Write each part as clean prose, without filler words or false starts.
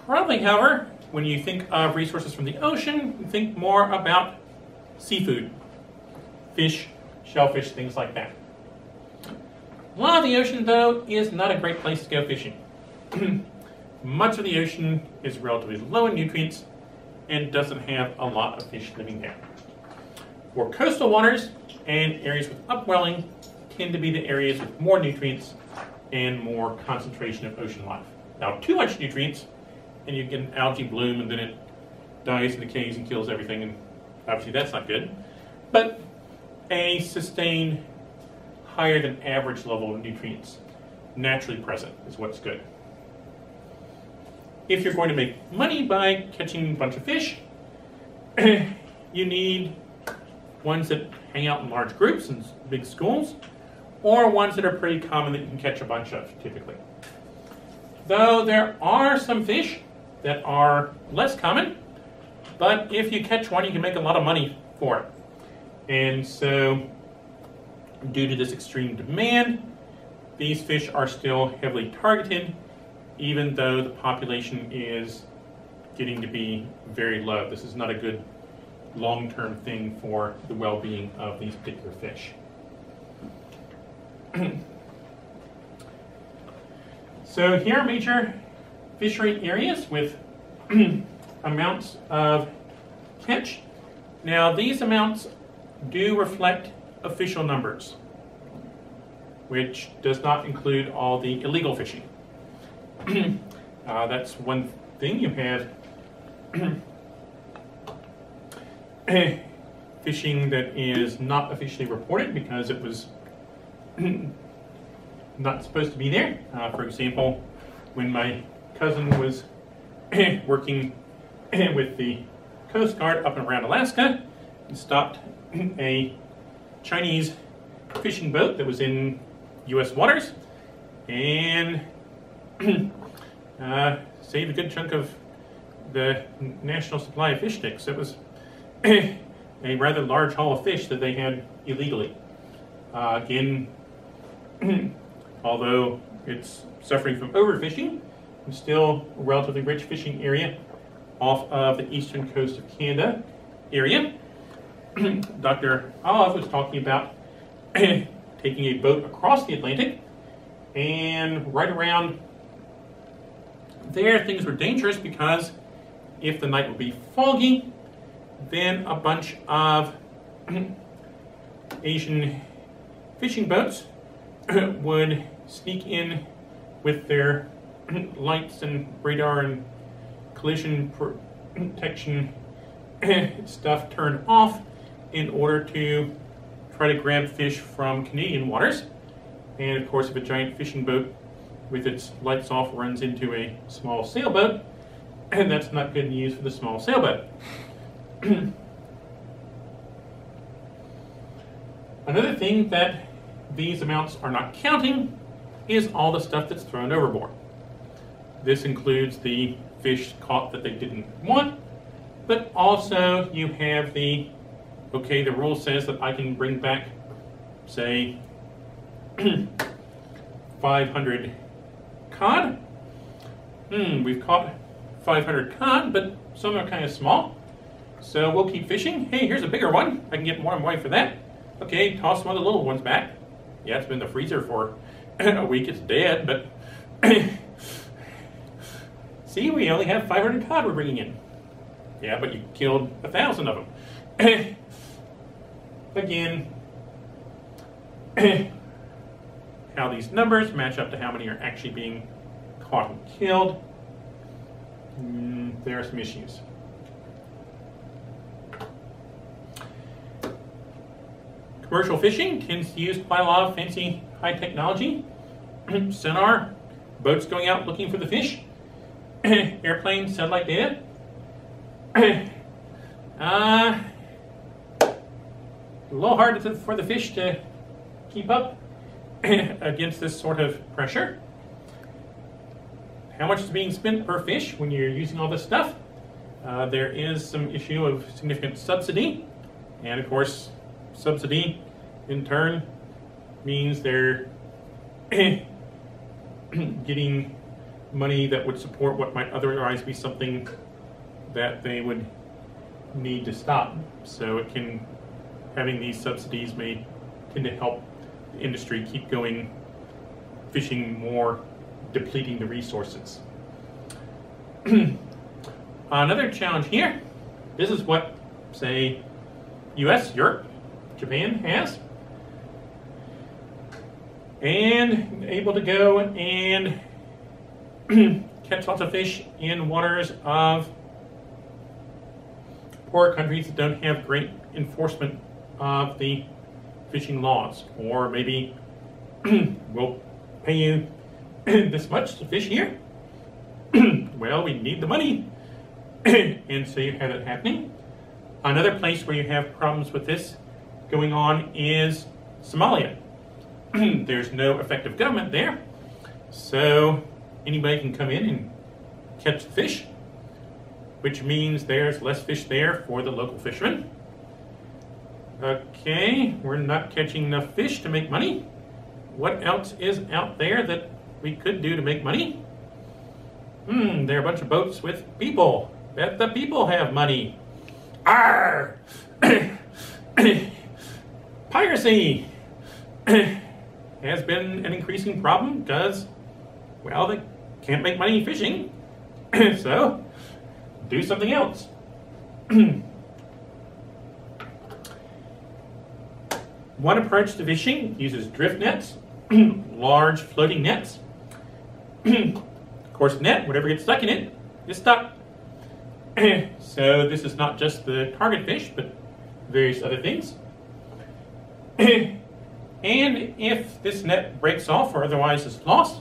Probably, however, when you think of resources from the ocean, you think more about seafood, fish, shellfish, things like that. A lot of the ocean, though, is not a great place to go fishing. Much of the ocean is relatively low in nutrients and doesn't have a lot of fish living there. For coastal waters and areas with upwelling tend to be the areas with more nutrients and more concentration of ocean life. Now, too much nutrients, and you get an algae bloom, and then it dies and decays and kills everything, and obviously that's not good. But a sustained, higher than average level of nutrients naturally present is what's good. If you're going to make money by catching a bunch of fish, you need ones that hang out in large groups and big schools, or ones that are pretty common that you can catch a bunch of, typically. Though there are some fish that are less common, but if you catch one, you can make a lot of money for it. And so, due to this extreme demand, these fish are still heavily targeted, even though the population is getting to be very low. This is not a good long-term thing for the well-being of these particular fish. So here are major fishery areas with amounts of catch. Now these amounts do reflect official numbers, which does not include all the illegal fishing. That's one thing. You have fishing that is not officially reported because it was not supposed to be there. For example, when my cousin was working with the Coast Guard up and around Alaska, he stopped a Chinese fishing boat that was in U.S. waters and saved a good chunk of the national supply of fish sticks. It was a rather large haul of fish that they had illegally. Again, although it's suffering from overfishing, it's still a relatively rich fishing area off of the eastern coast of Canada area. Dr. Olive was talking about taking a boat across the Atlantic, and right around there things were dangerous because if the night would be foggy, then a bunch of Asian fishing boats would sneak in with their lights and radar and collision protection stuff turned off in order to try to grab fish from Canadian waters. And of course, if a giant fishing boat with its lights off runs into a small sailboat, and that's not good news for the small sailboat. Another thing that these amounts are not counting is all the stuff that's thrown overboard. This includes the fish caught that they didn't want, but also you have the, okay, the rule says that I can bring back, say, 500 cod. We've caught 500 cod, but some are kind of small. So we'll keep fishing. Hey, here's a bigger one. I can get more and more for that. Okay, toss one of the little ones back. Yeah, it's been in the freezer for a week. It's dead, but see, we only have 500 cod we're bringing in. Yeah, but you killed 1,000 of them. Again, how these numbers match up to how many are actually being caught and killed, there are some issues. Commercial fishing tends to use quite a lot of fancy high technology. Sonar, boats going out looking for the fish, airplane satellite data. A little hard for the fish to keep up against this sort of pressure. How much is being spent per fish when you're using all this stuff? There is some issue of significant subsidy, and of course, subsidy in turn means they're getting money that would support what might otherwise be something that they would need to stop. So having these subsidies may tend to help the industry keep going, fishing more, depleting the resources. Another challenge here, this is what, say, US, Europe, Japan has, and able to go and catch lots of fish in waters of poorer countries that don't have great enforcement of the fishing laws, or maybe we'll pay you this much to fish here. Well, we need the money. And so you have it happening. Another place where you have problems with this going on is Somalia. There's no effective government there, so anybody can come in and catch the fish, which means there's less fish there for the local fishermen. Okay, we're not catching enough fish to make money. What else is out there that we could do to make money? There are a bunch of boats with people. Bet the people have money. Arr! Piracy has been an increasing problem because, well, they can't make money fishing. So, do something else. One approach to fishing uses drift nets, large floating nets. Of course, net, whatever gets stuck in it, is stuck. So this is not just the target fish, but various other things. And if this net breaks off or otherwise is lost,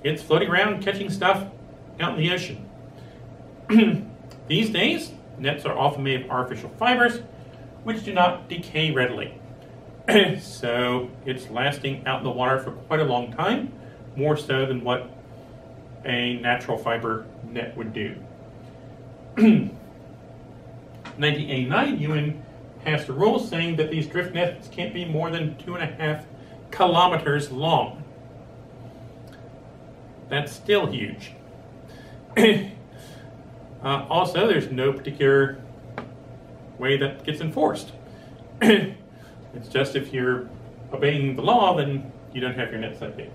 it's floating around catching stuff out in the ocean. These days, nets are often made of artificial fibers, which do not decay readily. So it's lasting out in the water for quite a long time, more so than what a natural fiber net would do. 1989, UN passed a rule saying that these drift nets can't be more than 2.5 kilometers long. That's still huge. Also, there's no particular way that gets enforced. It's just if you're obeying the law, then you don't have your nets that big.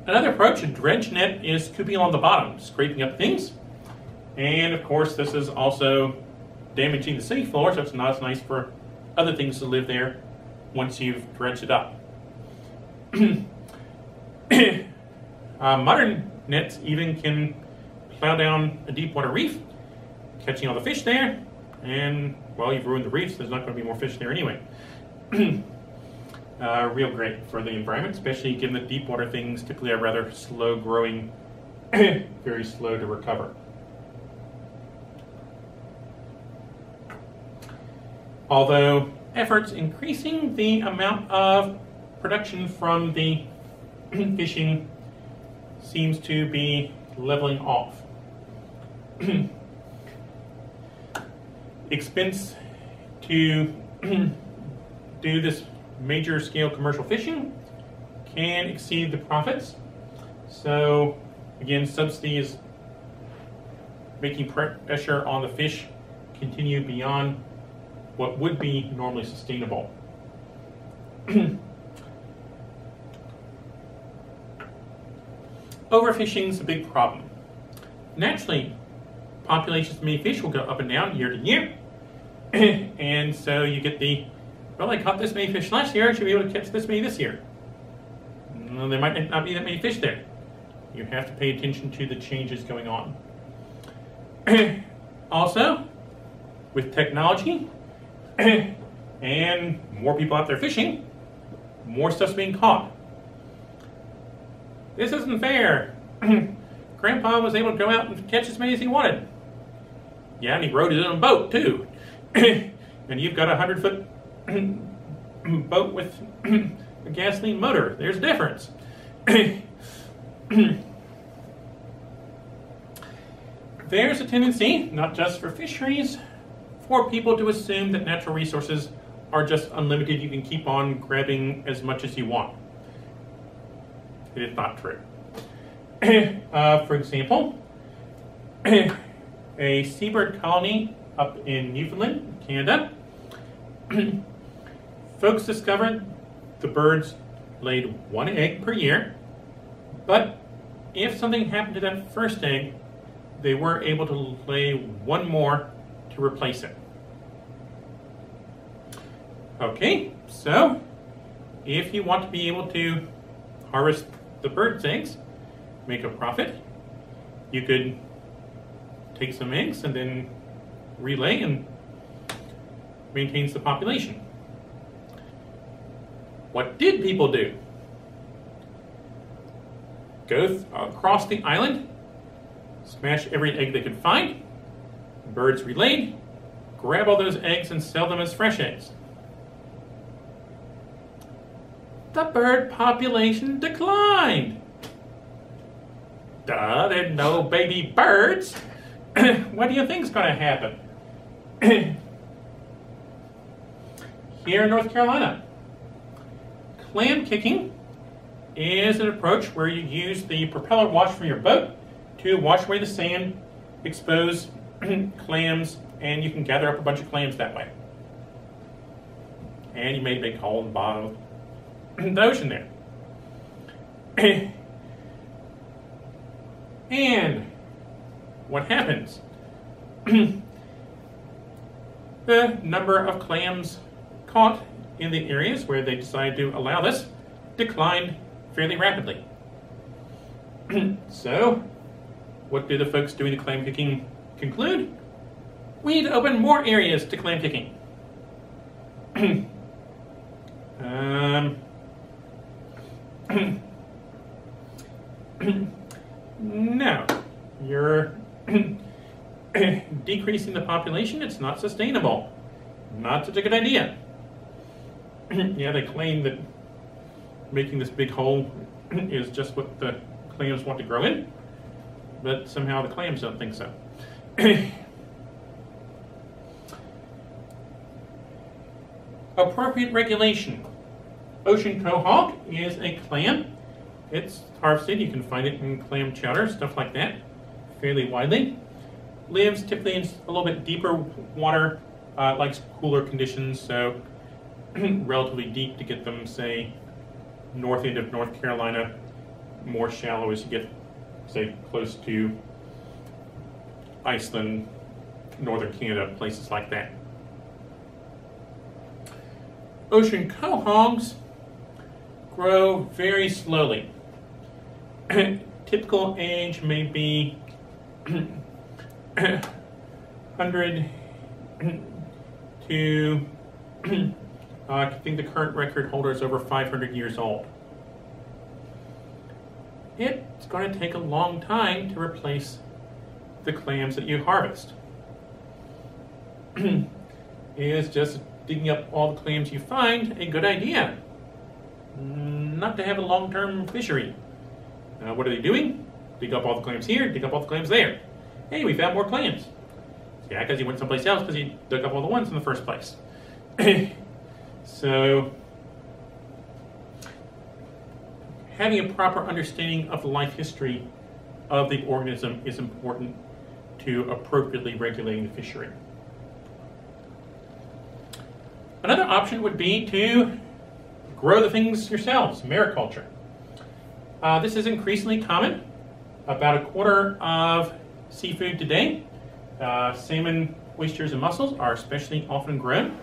Another approach, a dredge net, is scooping along the bottom, scraping up things. And of course, this is also damaging the sea floor, so it's not as nice for other things to live there once you've dredged it up. Modern nets even can plow down a deep water reef, catching all the fish there, and, well, you've ruined the reef, so there's not going to be more fish there anyway. Real great for the environment, especially given that deep water things typically are rather slow growing, very slow to recover. Although efforts increasing the amount of production from the fishing seems to be leveling off. Expense to do this major scale commercial fishing can exceed the profits. So again, subsidy is making pressure on the fish continue beyond what would be normally sustainable. Overfishing is a big problem. Naturally, populations of many fish will go up and down year to year. And so you get the, well, I caught this many fish last year, I should be able to catch this many this year. Well, there might not be that many fish there. You have to pay attention to the changes going on. Also, with technology and more people out there fishing, more stuff's being caught. This isn't fair. Grandpa was able to go out and catch as many as he wanted. Yeah, and he rode his own boat too. And you've got a 100-foot boat with a gasoline motor. There's a difference. There's a tendency, not just for fisheries, for people to assume that natural resources are just unlimited. You can keep on grabbing as much as you want. It is not true. For example, a seabird colony up in Newfoundland, Canada, folks discovered the birds laid one egg per year, but if something happened to that first egg, they were able to lay one more to replace it. Okay, so if you want to be able to harvest the bird's eggs, make a profit, you could take some eggs and then relay and maintains the population. What did people do? Go across the island, smash every egg they could find, birds relayed, grab all those eggs and sell them as fresh eggs. The bird population declined. Duh, there are no baby birds. What do you think is going to happen? Here in North Carolina, clam kicking is an approach where you use the propeller wash from your boat to wash away the sand, expose clams, and you can gather up a bunch of clams that way. And you made a big hole in the bottom of the ocean there. And what happens? The number of clams caught in the areas where they decided to allow this declined fairly rapidly. So, what do the folks doing the clam kicking conclude? We need to open more areas to clam kicking. No, you're decreasing the population. It's not sustainable. Not such a good idea. Yeah, they claim that making this big hole is just what the clams want to grow in, but somehow the clams don't think so. Appropriate regulation. Ocean quahog is a clam. It's harvested. You can find it in clam chowder, stuff like that, fairly widely. Lives typically in a little bit deeper water, likes cooler conditions, so relatively deep to get them, say, north end of North Carolina, more shallow as you get, say, close to Iceland, northern Canada, places like that. Ocean quahogs grow very slowly. Typical age may be 100 to, I think the current record holder is over 500 years old. It's going to take a long time to replace the clams that you harvest. Is just digging up all the clams you find a good idea? Not to have a long-term fishery. What are they doing? Dig up all the clams here, dig up all the clams there. Hey, we found more clams. Yeah, because you went someplace else because you dug up all the ones in the first place. So, having a proper understanding of the life history of the organism is important to appropriately regulating the fishery. Another option would be to grow the things yourselves, mariculture. This is increasingly common. About a quarter of seafood today, salmon, oysters, and mussels are especially often grown.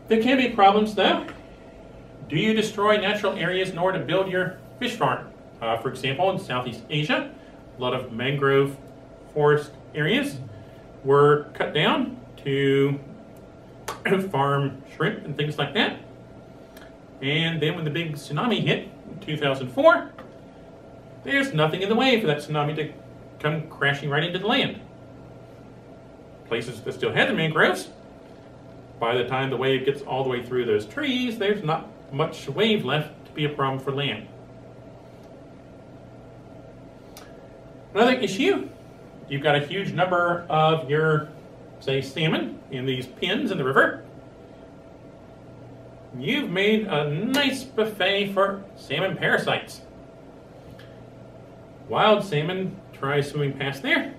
There can be problems though. Do you destroy natural areas in order to build your fish farm? For example, in Southeast Asia, a lot of mangrove forest areas were cut down to farm shrimp and things like that. And then when the big tsunami hit in 2004, there's nothing in the way for that tsunami to come crashing right into the land. Places that still had the mangroves, by the time the wave gets all the way through those trees, there's not much wave left to be a problem for land. Another issue, you've got a huge number of your say, salmon in these pens in the river, you've made a nice buffet for salmon parasites. Wild salmon tries swimming past there.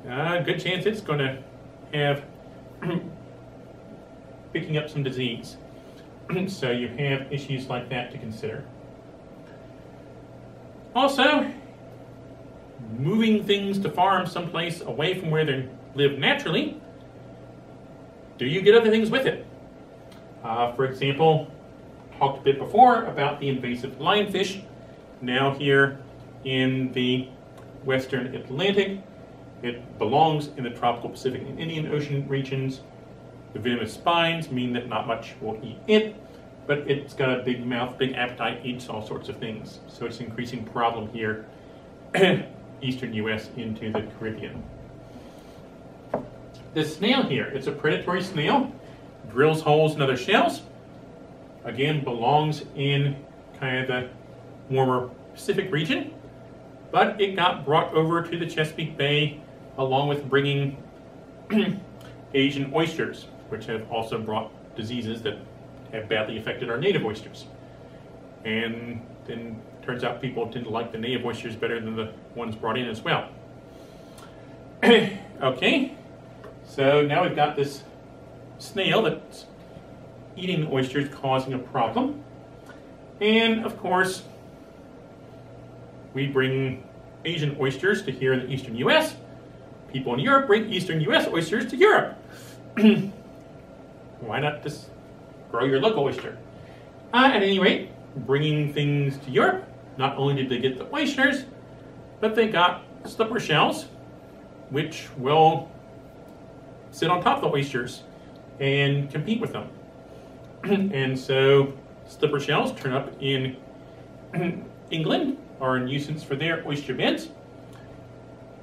Good chance it's going to have picking up some disease. So you have issues like that to consider. Also, moving things to farm someplace away from where they live naturally, do you get other things with it? For example, talked a bit before about the invasive lionfish, now here in the Western Atlantic. It belongs in the tropical Pacific and Indian Ocean regions. The venomous spines mean that not much will eat it, but it's got a big mouth, big appetite, eats all sorts of things. So it's an increasing problem here, eastern U.S. into the Caribbean. This snail here, it's a predatory snail, drills holes in other shells. Again, belongs in kind of the warmer Pacific region, but it got brought over to the Chesapeake Bay along with bringing Asian oysters, which have also brought diseases that have badly affected our native oysters. And then turns out people tend to like the native oysters better than the ones brought in as well. Okay, so now we've got this snail that's eating the oysters, causing a problem. And of course, we bring Asian oysters to here in the eastern U.S. People in Europe bring eastern U.S. oysters to Europe. Why not just grow your local oyster? At any rate, bringing things to Europe, not only did they get the oysters, but they got slipper shells, which will sit on top of the oysters and compete with them. And so slipper shells turn up in England, are a nuisance for their oyster beds.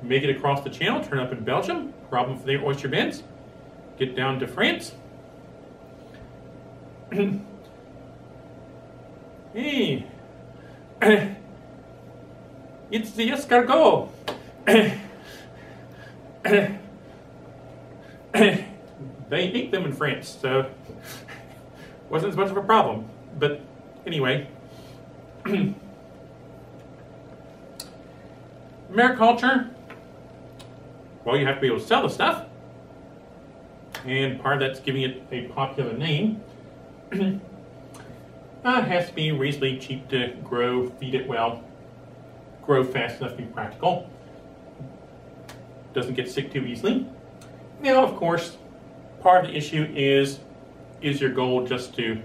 Make it across the channel, turn up in Belgium, problem for their oyster beds. Get down to France. Hey, it's the escargot. They eat them in France, so wasn't as much of a problem. But anyway, mariculture, well, you have to be able to sell the stuff, and part of that's giving it a popular name. It has to be reasonably cheap to grow, feed it well, grow fast enough to be practical, doesn't get sick too easily. Now, of course, part of the issue is your goal just to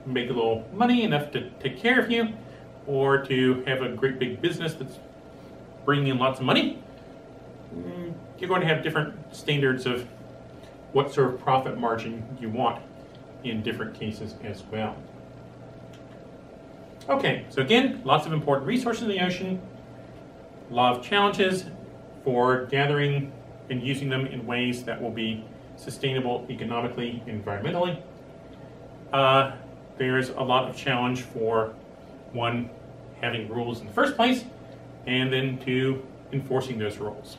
make a little money, enough to take care of you, or to have a great big business that's bringing in lots of money? You're going to have different standards of what sort of profit margin you want in different cases as well. Okay, so again, lots of important resources in the ocean, a lot of challenges for gathering and using them in ways that will be sustainable economically, environmentally. There's a lot of challenge for, one, having rules in the first place, and then two, enforcing those rules.